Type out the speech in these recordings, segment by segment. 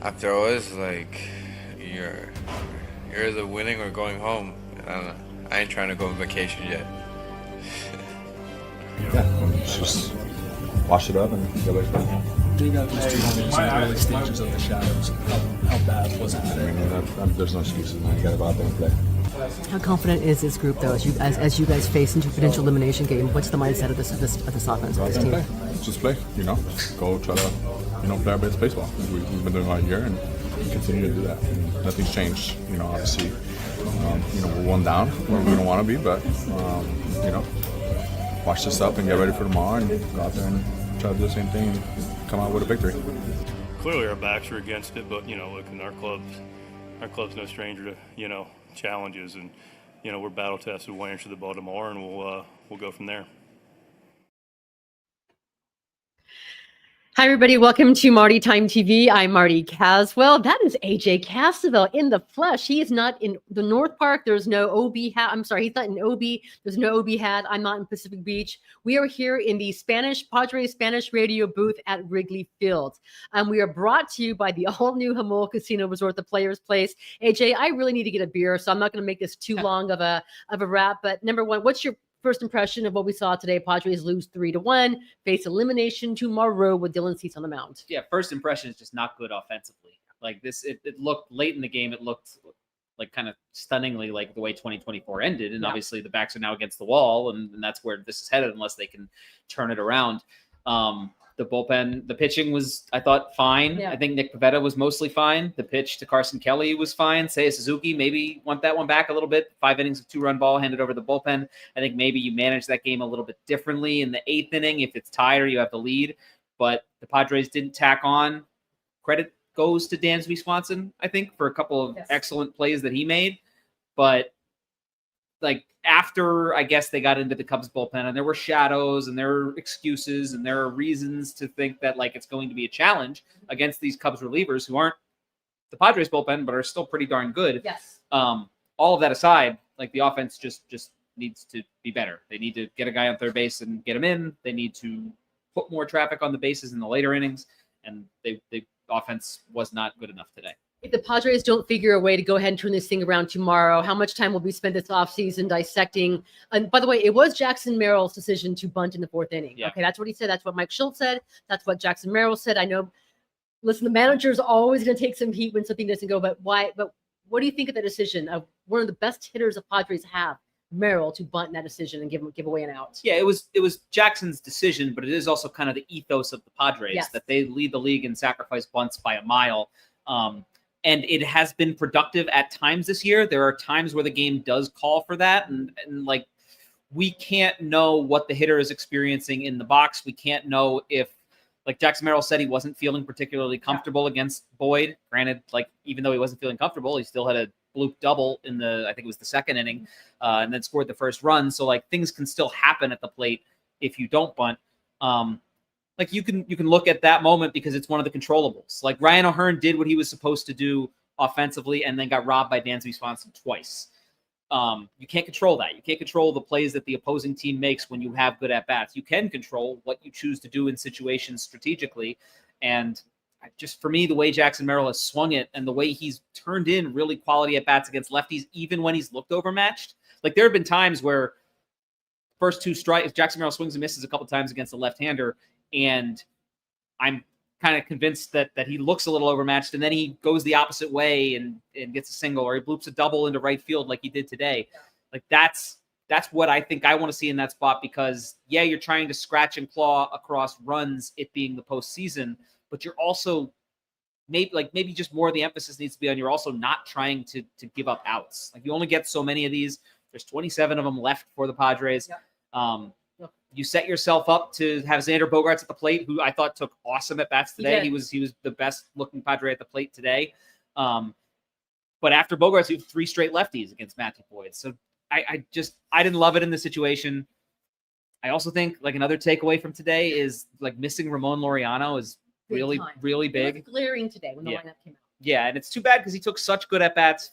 After all this, like, you're you're either winning or going home. I don't know. I ain't trying to go on vacation yet. Yeah, just wash it up and get back to it. They got those two homers in the early stages of the shadows. How bad was it I today? mean, there's no excuses, man. You got to go out there and play. How confident is this group, though, as you guys face into a potential elimination game? What's the mindset of this offense, Go of out this there and team? play. Just play, Go try to, play our best baseball. We've been doing it all year and we continue to do that. And nothing's changed, obviously. We're one down where we don't want to be, but, wash this up and get ready for tomorrow and go out there and try to do the same thing and come out with a victory. Clearly our backs are against it, but look, in our club's no stranger to challenges, and we're battle tested. We'll answer the ball tomorrow, and we'll go from there. Hi, everybody. Welcome to Marty Time TV. I'm Marty Caswell. That is AJ Cassavell in the flesh. He is not in the North Park. There's no OB hat. I'm sorry, he's not in OB. There's no OB hat. I'm not in Pacific Beach. We are here in the Padres Spanish radio booth at Wrigley Field. And we are brought to you by the all-new Jamul Casino Resort, the Players Place. AJ, I really need to get a beer, so I'm not going to make this too long of a wrap. But number one, what's your first impression of what we saw today? Padres lose 3-1, face elimination tomorrow with Dylan Cease on the mound. Yeah, first impression is just not good offensively. Like this, it looked late in the game. It looked like kind of stunningly like the way 2024 ended. And obviously the backs are now against the wall, and that's where this is headed unless they can turn it around. The bullpen, the pitching was, I thought, fine. Yeah. I think Nick Pivetta was mostly fine. The pitch to Carson Kelly was fine. Seiya Suzuki, maybe want that one back a little bit. 5 innings of 2-run ball handed over the bullpen. I think maybe you manage that game a little bit differently in the 8th inning if it's tied or you have the lead. But the Padres didn't tack on. Credit goes to Dansby Swanson, I think, for a couple of excellent plays that he made. But like after, I guess, they got into the Cubs bullpen and there were shadows and there were excuses and there are reasons to think that like it's going to be a challenge against these Cubs relievers who aren't the Padres bullpen, but are still pretty darn good. Yes. All of that aside, like the offense just needs to be better. They need to get a guy on third base and get him in. They need to put more traffic on the bases in the later innings. And the offense was not good enough today. If the Padres don't figure a way to go ahead and turn this thing around tomorrow, how much time will be spent this offseason dissecting? And by the way, it was Jackson Merrill's decision to bunt in the 4th inning. Yeah. Okay, that's what he said. That's what Mike Schultz said. That's what Jackson Merrill said. I know, listen, the manager's always going to take some heat when something doesn't go, but why? But what do you think of the decision of one of the best hitters the Padres have, Merrill, to bunt in that decision and give away an out? Yeah, it was Jackson's decision, but it is also kind of the ethos of the Padres that they lead the league in sacrifice bunts by a mile. And it has been productive at times this year. There are times where the game does call for that. And like, we can't know what the hitter is experiencing in the box. We can't know if, like Jackson Merrill said, he wasn't feeling particularly comfortable against Boyd. Granted, like, even though he wasn't feeling comfortable, he still had a bloop double in I think it was the 2nd inning, and then scored the first run. So like things can still happen at the plate if you don't bunt. Like you can look at that moment because it's one of the controllables. Like Ryan O'Hearn did what he was supposed to do offensively and then got robbed by Dansby Swanson twice. You can't control that. You can't control the plays that the opposing team makes when you have good at-bats. You can control what you choose to do in situations strategically. And just for me, the way Jackson Merrill has swung it and the way he's turned in really quality at-bats against lefties, even when he's looked overmatched. Like there have been times where first 2 strikes, Jackson Merrill swings and misses a couple times against a left-hander, and I'm kind of convinced that he looks a little overmatched, and then he goes the opposite way and gets a single, or he bloops a double into right field like he did today. Like that's what I think I want to see in that spot, because you're trying to scratch and claw across runs, it being the postseason, but you're also maybe just more of the emphasis needs to be on you're also not trying to give up outs. Like you only get so many of these. There's 27 of them left for the Padres. Yep. You set yourself up to have Xander Bogaerts at the plate, who I thought took awesome at bats today. He was the best looking Padre at the plate today. But after Bogaerts, you have 3 straight lefties against Matthew Boyd. So I didn't love it in the situation. I also think like another takeaway from today is like missing Ramon Laureano is really big. It was glaring today when the lineup came out. Yeah, and it's too bad because he took such good at bats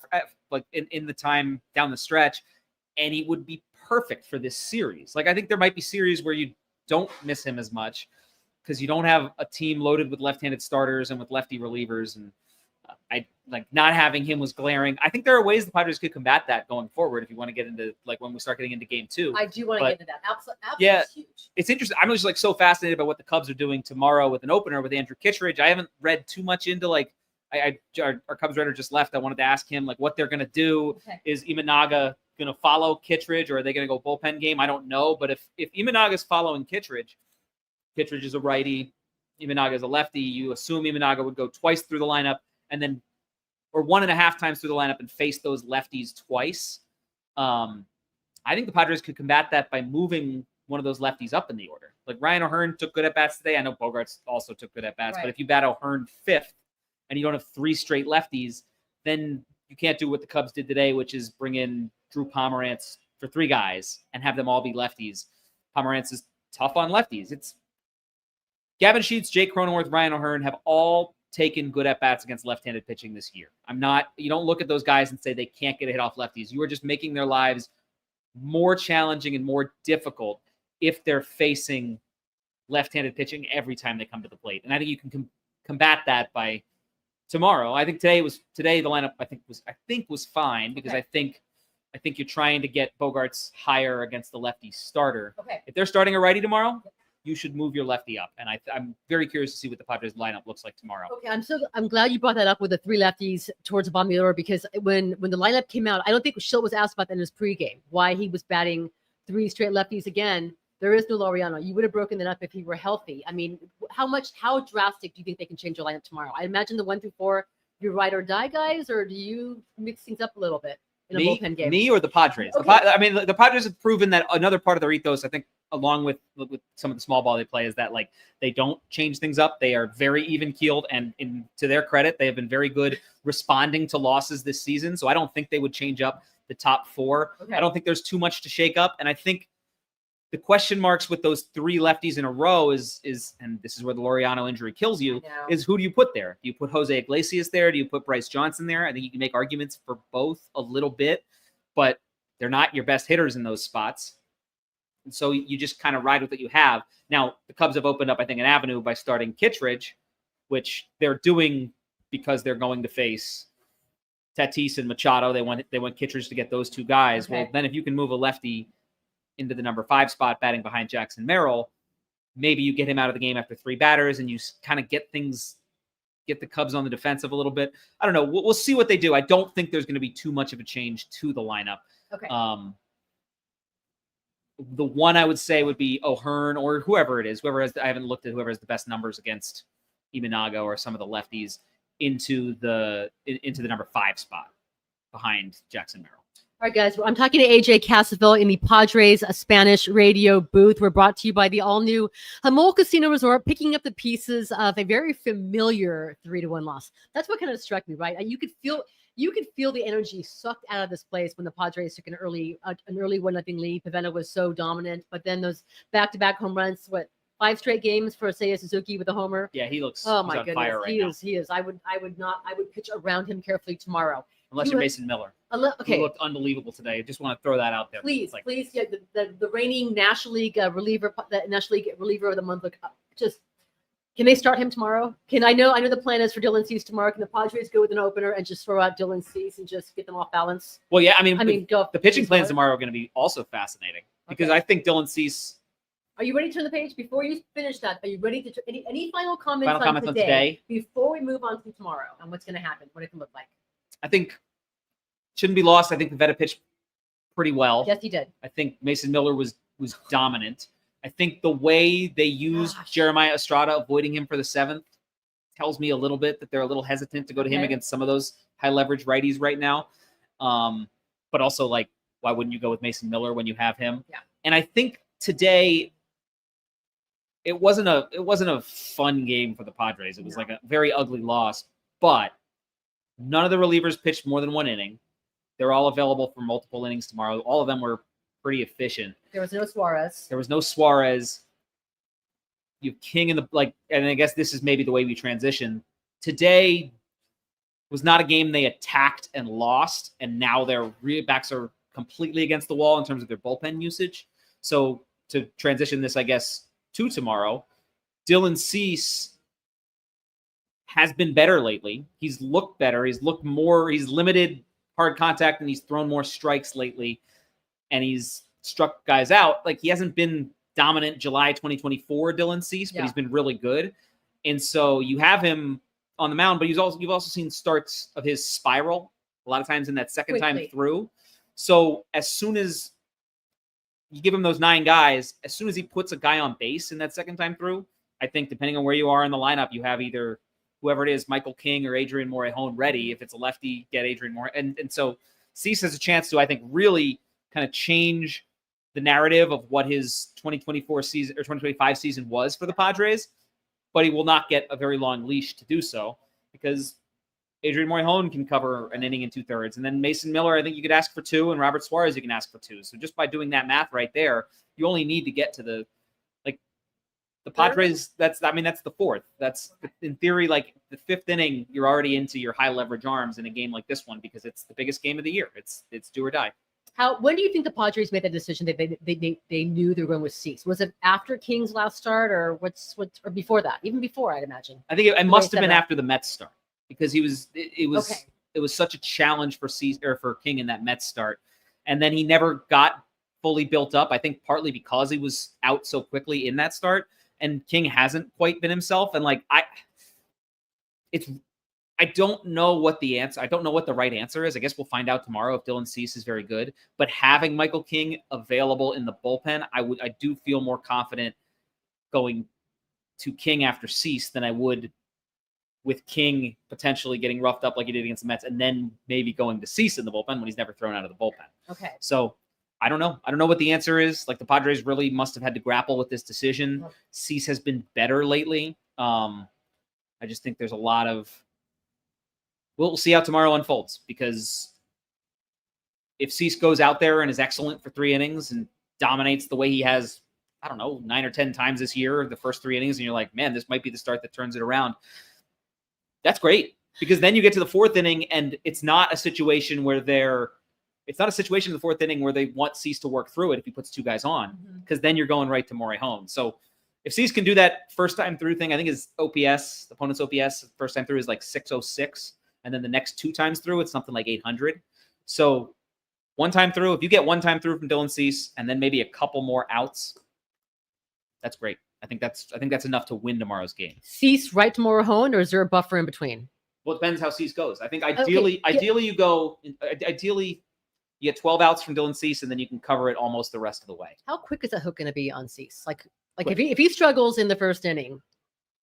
like in the time down the stretch, and he would be perfect for this series. Like I think there might be series where you don't miss him as much because you don't have a team loaded with left-handed starters and with lefty relievers. And I like not having him was glaring. I think there are ways the Padres could combat that going forward if you want to get into like when we start getting into game 2. I do want to get into that. Absolutely, Yeah. huge. It's interesting. I'm just like so fascinated by what the Cubs are doing tomorrow with an opener with Andrew Kittredge. I haven't read too much into like our Cubs writer just left. I wanted to ask him like what they're going to do. Okay. Is Imanaga going to follow Kittredge or are they going to go bullpen game? I don't know. But if Imanaga is following Kittredge is a righty, Imanaga is a lefty. You assume Imanaga would go twice through the lineup and then or 1.5 times through the lineup and face those lefties twice. I think the Padres could combat that by moving one of those lefties up in the order. Like Ryan O'Hearn took good at-bats today. I know Bogarts also took good at-bats, but if you bat O'Hearn 5th and you don't have 3 straight lefties, then you can't do what the Cubs did today, which is bring in Drew Pomerantz for 3 guys and have them all be lefties. Pomerantz is tough on lefties. It's Gavin Sheets, Jake Cronenworth, Ryan O'Hearn have all taken good at-bats against left-handed pitching this year. You don't look at those guys and say they can't get a hit off lefties. You are just making their lives more challenging and more difficult if they're facing left-handed pitching every time they come to the plate. And I think you can combat that by tomorrow. I think today the lineup I think was fine because I think you're trying to get Bogarts higher against the lefty starter. Okay. If they're starting a righty tomorrow, you should move your lefty up. And I'm very curious to see what the Padres lineup looks like tomorrow. Okay, I'm glad you brought that up with the 3 lefties towards the bottom of the order because when the lineup came out, I don't think Schilt was asked about that in his pregame, why he was batting 3 straight lefties again. There is no Laureano. You would have broken that up if he were healthy. I mean, how drastic do you think they can change your lineup tomorrow? I imagine the 1 through 4, you're ride or die guys, or do you mix things up a little bit in a bullpen game? Me or the Padres? Okay. The Padres have proven that another part of their ethos, I think, along with some of the small ball they play, is that like they don't change things up. They are very even keeled, and to their credit, they have been very good responding to losses this season. So I don't think they would change up the top 4. Okay. I don't think there's too much to shake up, and I think the question marks with those 3 lefties in a row is, and this is where the Laureano injury kills you, is who do you put there? Do you put Jose Iglesias there? Do you put Bryce Johnson there? I think you can make arguments for both a little bit, but they're not your best hitters in those spots. And so you just kind of ride with what you have. Now, the Cubs have opened up, I think, an avenue by starting Kittredge, which they're doing because they're going to face Tatis and Machado. They want Kittredge to get those 2 guys. Okay. Well, then if you can move a lefty into the number 5 spot batting behind Jackson Merrill, maybe you get him out of the game after 3 batters and you kind of get the Cubs on the defensive a little bit. I don't know. We'll see what they do. I don't think there's going to be too much of a change to the lineup. Okay. The one I would say would be O'Hearn or whoever it is, I haven't looked at whoever has the best numbers against Imanaga or some of the lefties into the number 5 spot behind Jackson Merrill. All right, guys. I'm talking to AJ Cassavell in the Padres Spanish radio booth. We're brought to you by the all-new Jamul Casino Resort, picking up the pieces of a very familiar 3-1 loss. That's what kind of struck me, right? You could feel the energy sucked out of this place when the Padres took an early 1-0 lead. Pavetta was so dominant, but then those back-to-back home runs, 5 straight games for Seiya Suzuki with a homer. Yeah, he looks. Oh he's my on goodness, fire right now. He is. I would pitch around him carefully tomorrow. Unless you're Mason Miller. Okay. He looked unbelievable today. I just want to throw that out there. Please. Yeah, the reigning National League reliever, the National League reliever of the month. Look, just can they start him tomorrow? I know the plan is for Dylan Cease tomorrow. Can the Padres go with an opener and just throw out Dylan Cease and just get them off balance? Well, yeah. The pitching plans tomorrow are going to be also fascinating because I think Dylan Cease. Are you ready to turn the page? Before you finish that, are you ready to any final comments, on today before we move on to tomorrow and what's going to happen, what it can look like? I think shouldn't be lost. I think Pavetta pitched pretty well. Yes, he did. I think Mason Miller was dominant. I think the way they used Jeremiah Estrada, avoiding him for the 7th, tells me a little bit that they're a little hesitant to go to him against some of those high leverage righties right now. But also, why wouldn't you go with Mason Miller when you have him? Yeah. And I think today it wasn't a fun game for the Padres. It was like a very ugly loss, but none of the relievers pitched more than 1 inning. They're all available for multiple innings tomorrow. All of them were pretty efficient. There was no Suarez. You have King in and I guess this is maybe the way we transition. Today was not a game they attacked and lost, and now their backs are completely against the wall in terms of their bullpen usage. So to transition this, I guess, to tomorrow, Dylan Cease has been better lately. He's looked better. He's looked more. He's limited hard contact, and he's thrown more strikes lately, and he's struck guys out. Like, he hasn't been dominant July 2024 Dylan Cease, but he's been really good. And so you have him on the mound, but you've also seen starts of his spiral a lot of times in that second time through. So as soon as you give him those 9 guys, as soon as he puts a guy on base in that second time through, I think depending on where you are in the lineup, you have either whoever it is, Michael King or Adrian Morejon ready. If it's a lefty, get Adrian Morejon. And so Cease has a chance to, I think, really kind of change the narrative of what his 2024 season or 2025 season was for the Padres, but he will not get a very long leash to do so because Adrian Morejon can cover an inning and 2/3. And then Mason Miller, I think you could ask for 2, and Robert Suarez, you can ask for 2. So just by doing that math right there, you only need to get to the Padres. That's the 4th. That's in theory, like the 5th inning, you're already into your high leverage arms in a game like this one because it's the biggest game of the year. It's do or die. When do you think the Padres made that decision that they knew they were going with Cease? Was it after King's last start, or or before that? Even before, I'd imagine. I think it must have been after the Mets start because it was such a challenge for Cease or for King in that Mets start, and then he never got fully built up. I think partly because he was out so quickly in that start, and King hasn't quite been himself. And I don't know what the answer. I don't know what the right answer is. I guess we'll find out tomorrow if Dylan Cease is very good. But having Michael King available in the bullpen, I do feel more confident going to King after Cease than I would with King potentially getting roughed up like he did against the Mets, and then maybe going to Cease in the bullpen when he's never thrown out of the bullpen. Okay. So I don't know. I don't know what the answer is. Like, the Padres really must have had to grapple with this decision. Cease has been better lately. I just think there's a lot of. We'll see how tomorrow unfolds, because if Cease goes out there and is excellent for 3 innings and dominates the way he has, 9 or 10 times this year, the first 3 innings, and you're like, man, this might be the start that turns it around. That's great, because then you get to the 4th inning and it's not a situation where in the 4th inning where they want Cease to work through it if he puts 2 guys on, because then you're going right to Morejon. So if Cease can do that first time through thing, I think his OPS, the opponent's OPS, first time through is like 606. And then the next 2 times through, it's something like 800. So one time through, if you get one time through from Dylan Cease and then maybe a couple more outs, that's great. I think that's enough to win tomorrow's game. Cease right to Morejon, or is there a buffer in between? Well, it depends how Cease goes. I think ideally you get 12 outs from Dylan Cease, and then you can cover it almost the rest of the way. How quick is that hook going to be on Cease? Like if he struggles in the first inning,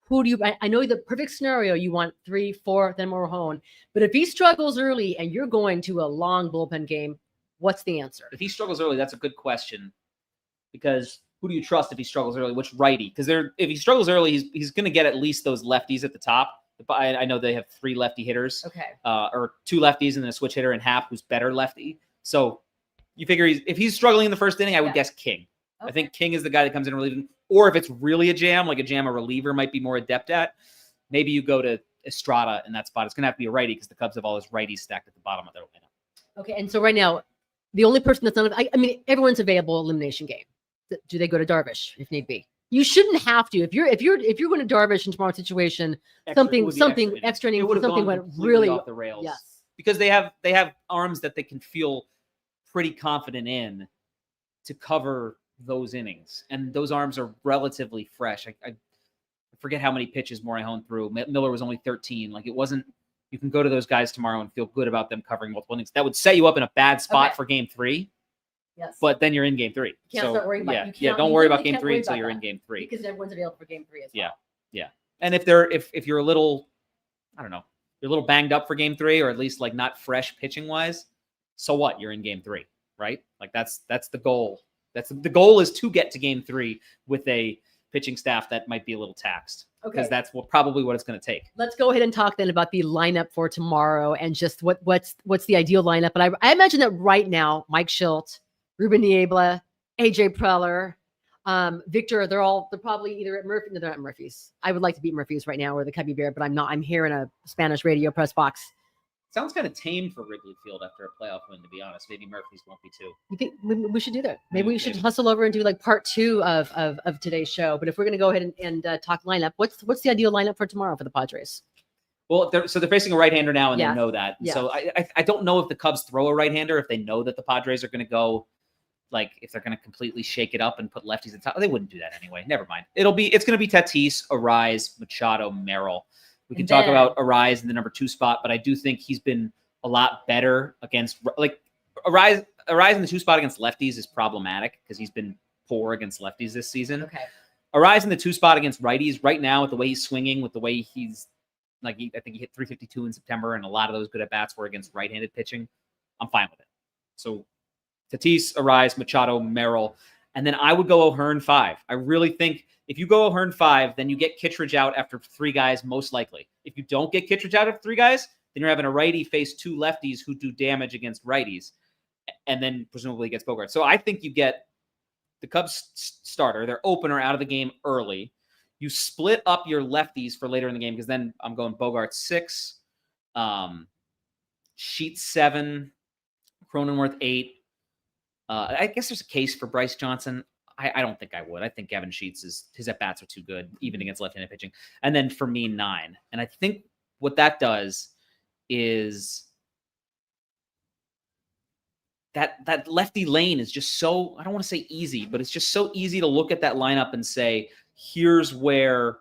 who do you? I know the perfect scenario, you want 3, 4, then Morejon. But if he struggles early and you're going to a long bullpen game, what's the answer? If he struggles early, that's a good question, because who do you trust if he struggles early? Which righty? Because if he struggles early, he's going to get at least those lefties at the top. I know they have 3 lefty hitters, or 2 lefties and then a switch hitter and Happ, who's better lefty. So you figure if he's struggling in the first inning, I would guess King. Okay. I think King is the guy that comes in relieving. Or if it's really a jam a reliever might be more adept at, maybe you go to Estrada in that spot. It's going to have to be a righty because the Cubs have all those righties stacked at the bottom of their lineup. Okay, and so right now, the only person that's not, everyone's available elimination game. Do they go to Darvish if need be? You shouldn't have to. If you're going to Darvish in tomorrow's situation, something extra inning, something went really off the rails. Yes, because they have arms that they can feel pretty confident in to cover those innings, and those arms are relatively fresh. I forget how many pitches Morejon threw. Miller was only 13. Like, it wasn't. You can go to those guys tomorrow and feel good about them covering multiple innings. That would set you up in a bad spot for Game 3. Yes, but then you're in Game 3. You can't start worrying about. Don't worry about Game 3 until you're in Game 3, because everyone's available for Game 3 as well. Yeah. And if you're a little, you're a little banged up for Game 3, or at least like not fresh pitching wise, so what? You're in Game 3, right? Like that's the goal. The goal is to get to Game 3 with a pitching staff that might be a little taxed, because that's probably what it's going to take. Let's go ahead and talk then about the lineup for tomorrow and just what's the ideal lineup. And I imagine that right now, Mike Schilt, Ruben Niebla, AJ Preller, Victor, they're probably either at Murphy. No, they're not Murphy's. I would like to beat Murphy's right now, or the Cubby Bear, but I'm not. I'm here in a Spanish radio press box. Sounds kind of tame for Wrigley Field after a playoff win, to be honest. Maybe Murphy's won't be too. You think we should do that? Maybe we should hustle over and do like part 2 of today's show. But if we're going to go ahead and talk lineup, what's the ideal lineup for tomorrow for the Padres? Well, they're facing a right-hander now, and Yeah. they know that. Yeah. So I don't know if the Cubs throw a right-hander if they know that the Padres are going to go, like, if they're going to completely shake it up and put lefties at top. They wouldn't do that anyway. Never mind. It's going to be Tatis, Arise, Machado, Merrill. We can talk about Arise in the number 2 spot, but I do think he's been a lot better against, like, Arise in the 2 spot against lefties is problematic because he's been poor against lefties this season. Okay. Arise in the 2 spot against righties right now with the way he's swinging, with the way he's, like, I think he hit 352 in September, and a lot of those good at-bats were against right-handed pitching. I'm fine with it. So Tatis, Arise, Machado, Merrill, and then I would go O'Hearn 5. I really think if you go O'Hearn 5, then you get Kittredge out after 3 guys, most likely. If you don't get Kittredge out after 3 guys, then you're having a righty face 2 lefties who do damage against righties, and then presumably against Bogart. So I think you get the Cubs starter, their opener, out of the game early. You split up your lefties for later in the game, because then I'm going Bogart 6, Sheets 7, Cronenworth 8. I guess there's a case for Bryce Johnson. I don't think I would. I think Gavin Sheets his at-bats are too good, even against left-handed pitching. And then for me, 9. And I think what that does is that lefty lane is just so, I don't want to say easy, but it's just so easy to look at that lineup and say, here's where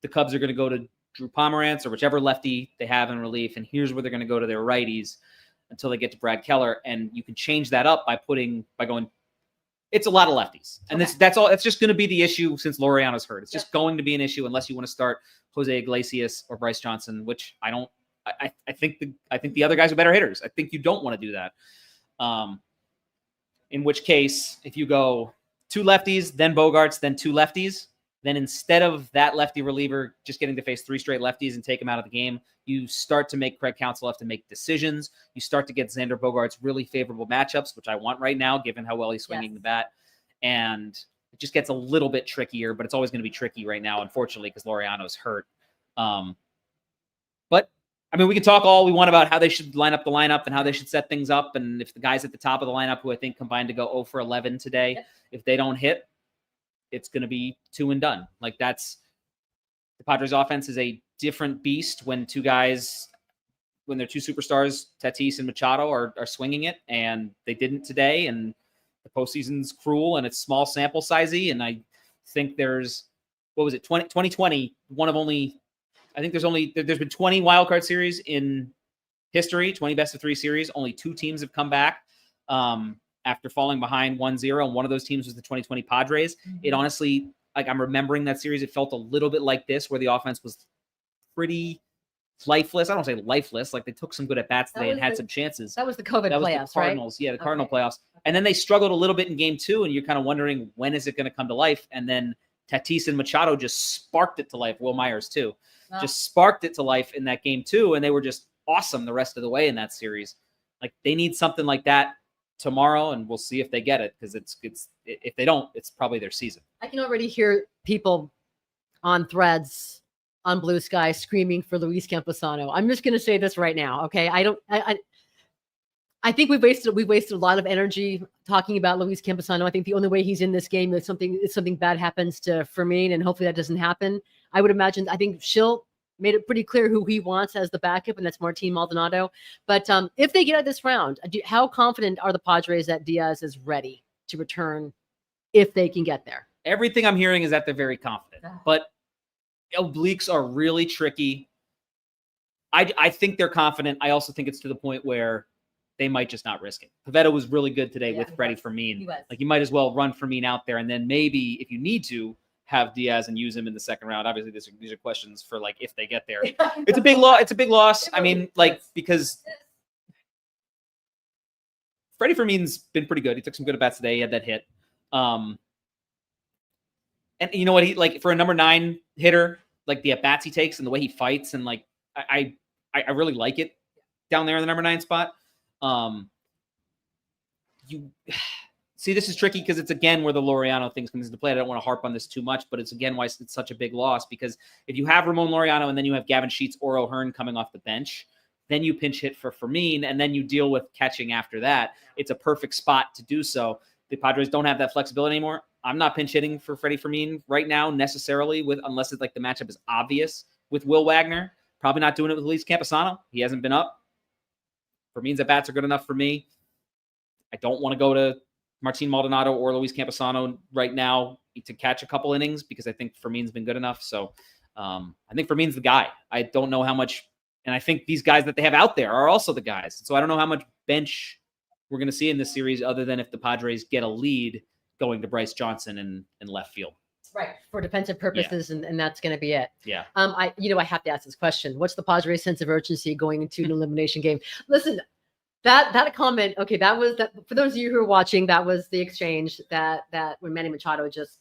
the Cubs are going to go to Drew Pomerantz or whichever lefty they have in relief, and here's where they're going to go to their righties until they get to Brad Keller. And you can change that up by going, it's a lot of lefties. And that's all. That's just going to be the issue since Laureano's hurt. It's just going to be an issue unless you want to start Jose Iglesias or Bryce Johnson, which I don't. I think the other guys are better hitters. I think you don't want to do that. In which case, if you go 2 lefties, then Bogarts, then 2 lefties, then instead of that lefty reliever just getting to face 3 straight lefties and take him out of the game, you start to make Craig Counsell have to make decisions. You start to get Xander Bogaerts really favorable matchups, which I want right now, given how well he's swinging the bat. And it just gets a little bit trickier, but it's always going to be tricky right now, unfortunately, because Laureano's hurt. But I mean, we can talk all we want about how they should line up the lineup and how they should set things up. And if the guys at the top of the lineup, who I think combined to go 0 for 11 today, if they don't hit, it's going to be 2 and done. Like, that's the Padres offense is a different beast when 2 guys, when their 2 superstars, Tatis and Machado, are swinging it, and they didn't today. And the postseason's cruel and it's small sample sizey. And I think there's, 2020, one of only, I think there's been 20 wildcard series in history, 20 best of 3 series. Only 2 teams have come back after falling behind 1-0. And one of those teams was the 2020 Padres. It honestly, like, I'm remembering that series, it felt a little bit like this, where the offense was pretty lifeless. I don't say lifeless. Like, they took some good at-bats today and had some chances. That was the COVID That was playoffs, the Cardinals. right? Yeah, the Cardinal playoffs. And then they struggled a little bit in game 2, and you're kind of wondering, when is it going to come to life? And then Tatis and Machado just sparked it to life. Will Myers, too. Just sparked it to life in that game, too. And they were just awesome the rest of the way in that series. Like, they need something like that tomorrow, and we'll see if they get it, because it's if they don't, it's probably their season. I can already hear people on threads on Blue Sky screaming for Luis Camposano. I'm just going to say this right now, okay? I think we've wasted a lot of energy talking about Luis Camposano. I think the only way he's in this game is something bad happens to Fermin, and hopefully that doesn't happen. I would imagine. I think Schill made it pretty clear who he wants as the backup, and that's Martin Maldonado. But if they get out of this round, how confident are the Padres that Diaz is ready to return if they can get there? Everything I'm hearing is that they're very confident, but obliques are really tricky. I think they're confident. I also think it's to the point where they might just not risk it. Pivetta was really good today with Freddie Fermin. Like, you might as well run Fermin out there, and then maybe if you need to, have Diaz and use him in the second round. Obviously, these are questions for, like, if they get there. It's a big loss. It's a big loss. I mean, like, because Freddie Fermin's been pretty good. He took some good at-bats today. He had that hit. And you know what? He, like, for a number 9 hitter, like, the at-bats he takes and the way he fights, and, like, I really like it down there in the number 9 spot. You see, this is tricky because it's, again, where the Laureano things comes into play. I don't want to harp on this too much, but it's, again, why it's such a big loss, because if you have Ramon Laureano and then you have Gavin Sheets or O'Hearn coming off the bench, then you pinch hit for Fermin, and then you deal with catching after that. It's a perfect spot to do so. The Padres don't have that flexibility anymore. I'm not pinch hitting for Freddie Fermin right now necessarily, unless it's like the matchup is obvious with Will Wagner. Probably not doing it with Luis Camposano. He hasn't been up. Fermin's at bats are good enough for me. I don't want to go to Martin Maldonado or Luis Camposano right now to catch a couple innings because I think Fermin's been good enough. So I think Fermin's the guy. I don't know how much, and I think these guys that they have out there are also the guys. So I don't know how much bench we're going to see in this series other than if the Padres get a lead going to Bryce Johnson in left field. Right. For defensive purposes, and that's going to be it. Yeah. I have to ask this question. What's the Padres' sense of urgency going into an elimination game? Listen, that comment, okay, that was that for those of you who are watching, that was the exchange that when Manny Machado just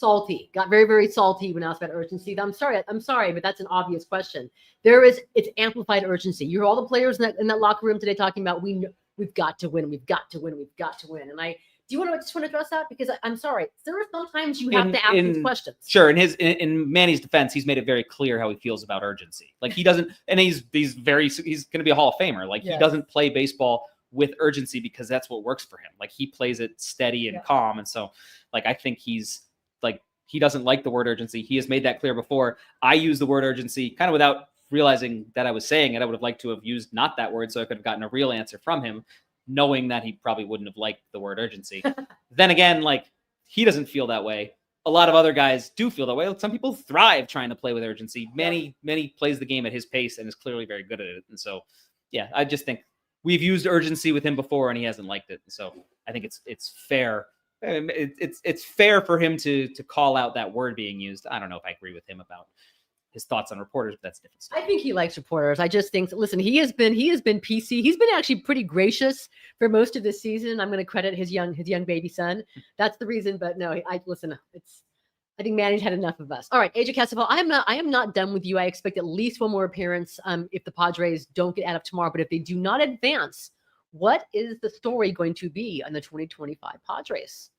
got very, very salty when asked about urgency. I'm sorry, but that's an obvious question. It's amplified urgency. You hear all the players in that locker room today talking about we've got to win, we've got to win, we've got to win. And do you want to address that? Because I'm sorry, there are sometimes you have to ask these questions. Sure. In Manny's defense, he's made it very clear how he feels about urgency. Like he doesn't, and he's going to be a Hall of Famer. Like he doesn't play baseball with urgency because that's what works for him. Like he plays it steady and calm. And so like, I think he doesn't like the word urgency. He has made that clear before. I use the word urgency kind of without realizing that I was saying it. I would have liked to have used not that word so I could have gotten a real answer from him, knowing that he probably wouldn't have liked the word urgency. Then again, like he doesn't feel that way. A lot of other guys do feel that way. Some people thrive trying to play with urgency. Manny plays the game at his pace and is clearly very good at it. And so, yeah, I just think we've used urgency with him before and he hasn't liked it. And so I think it's fair. It's fair for him to call out that word being used. I don't know if I agree with him about his thoughts on reporters, but that's a different story. I think he likes reporters. I just think, listen, he has been PC. He's been actually pretty gracious for most of this season. I'm going to credit his young baby son. That's the reason. But no, I think Manny's had enough of us. All right, AJ Cassavell, I am not done with you. I expect at least one more appearance if the Padres don't get out of tomorrow. But if they do not advance, what is the story going to be on the 2025 Padres?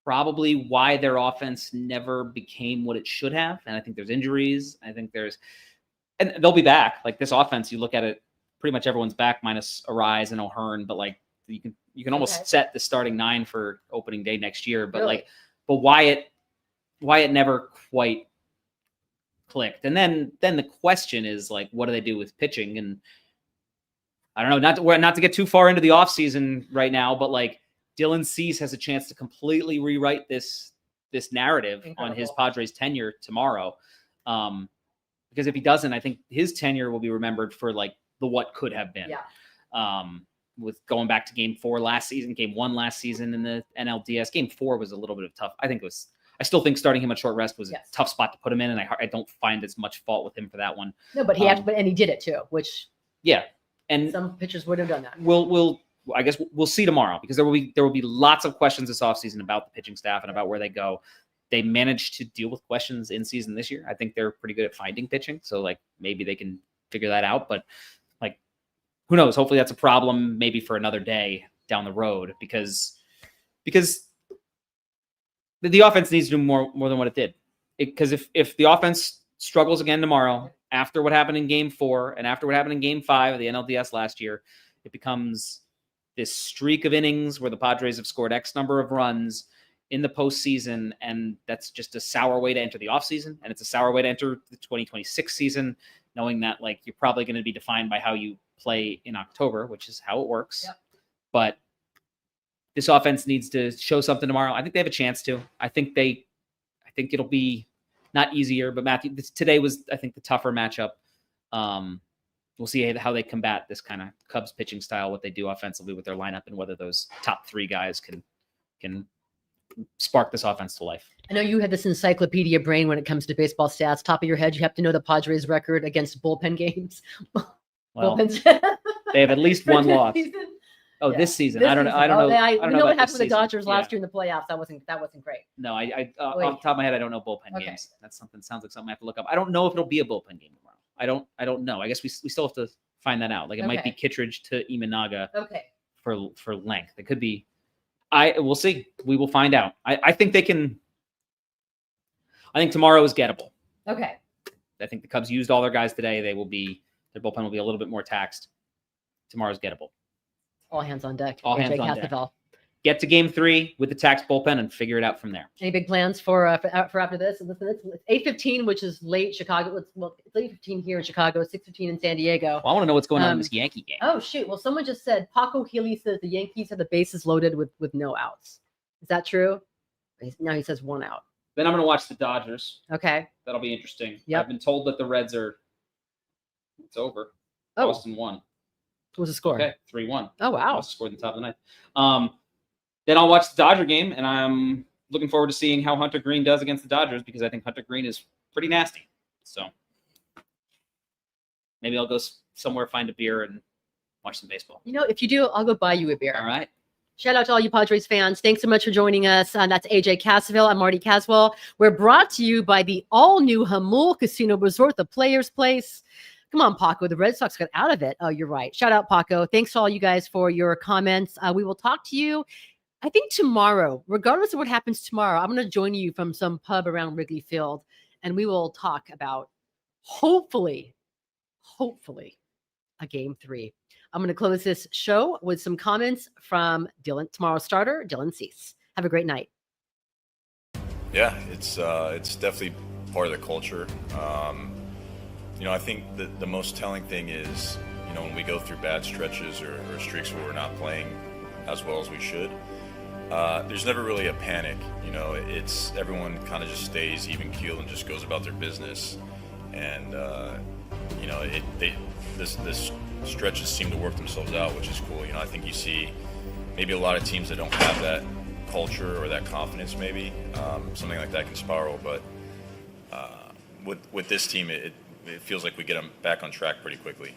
Probably why their offense never became what it should have. And I think there's injuries. And they'll be back. Like this offense, you look at it, pretty much everyone's back minus Arise and O'Hearn, but like you can almost set the starting 9 for opening day next year. But really? but Wyatt never quite clicked. And then the question is like, what do they do with pitching? And I don't know, not to get too far into the offseason right now, but like Dylan Cease has a chance to completely rewrite this narrative on his Padres tenure tomorrow. Because if he doesn't, I think his tenure will be remembered for like the what could have been. Yeah. With going back to game 4 last season, game 1 last season in the NLDS. Game 4 was a little bit of tough. I still think starting him at short rest was a tough spot to put him in, and I don't find as much fault with him for that one. No, but he did it too, which and some pitchers would have done that. I guess we'll see tomorrow because there will be lots of questions this offseason about the pitching staff and about where they go. They managed to deal with questions in season this year. I think they're pretty good at finding pitching. So like maybe they can figure that out, but like who knows? Hopefully that's a problem maybe for another day down the road because the offense needs to do more than what it did. Because if the offense struggles again tomorrow after what happened in game 4 and after what happened in game 5 of the NLDS last year, it becomes this streak of innings where the Padres have scored X number of runs in the postseason, and that's just a sour way to enter the offseason, and it's a sour way to enter the 2026 season, knowing that like you're probably going to be defined by how you play in October, which is how it works. Yep. But this offense needs to show something tomorrow. I think they have a chance to. I think it'll be not easier, but Matthew, today was, I think, the tougher matchup. We'll see how they combat this kind of Cubs pitching style, what they do offensively with their lineup, and whether those top 3 guys can spark this offense to life. I know you had this encyclopedia brain when it comes to baseball stats. Top of your head, you have to know the Padres' record against bullpen games. Well, they have at least one loss. This season. I don't know. I don't know. We know what happened with the season. Dodgers last year in the playoffs. That wasn't great. No, I off the top of my head, I don't know bullpen games. That's sounds like something I have to look up. I don't know if it'll be a bullpen game tomorrow. I don't know. I guess we still have to find that out. Like it might be Kittredge to Imanaga for length. It could be. We'll see. We will find out. I think they can. I think tomorrow is gettable. Okay. I think the Cubs used all their guys today. Their bullpen will be a little bit more taxed. Tomorrow's gettable. All hands on deck. All hands on deck. get to game 3 with the tax bullpen and figure it out from there. Any big plans for after this? Listen, it's 8:15, which is late Chicago. It's 8:15 here in Chicago, 6:15 in San Diego. Well, I want to know what's going on in this Yankee game. Oh shoot! Well, someone just said Paco Healy says the Yankees have the bases loaded with no outs. Is that true? Now he says 1 out. Then I'm going to watch the Dodgers. Okay. That'll be interesting. Yep. I've been told that the Reds are. It's over. Oh. Boston won. What was the score? Okay, 3-1. Oh wow! Boston scored in the top of the ninth. Then I'll watch the Dodger game, and I'm looking forward to seeing how Hunter Green does against the Dodgers because I think Hunter Green is pretty nasty. So maybe I'll go somewhere, find a beer, and watch some baseball. You know, if you do, I'll go buy you a beer. All right. Shout out to all you Padres fans. Thanks so much for joining us. That's AJ Cassavell. I'm Marty Caswell. We're brought to you by the all-new Hamul Casino Resort, the Players' Place. Come on, Paco. The Red Sox got out of it. Oh, you're right. Shout out, Paco. Thanks to all you guys for your comments. We will talk to you, I think, tomorrow. Regardless of what happens tomorrow, I'm going to join you from some pub around Wrigley Field, and we will talk about, hopefully, a game 3. I'm going to close this show with some comments from Dylan, tomorrow's starter, Dylan Cease. Have a great night. Yeah, it's definitely part of the culture. I think the most telling thing is, when we go through bad stretches or streaks where we're not playing as well as we should, there's never really a panic. It's everyone kind of just stays even keel and just goes about their business. And this stretches seem to work themselves out, which is cool. I think you see maybe a lot of teams that don't have that culture or that confidence. Maybe something like that can spiral. But with this team, it feels like we get them back on track pretty quickly.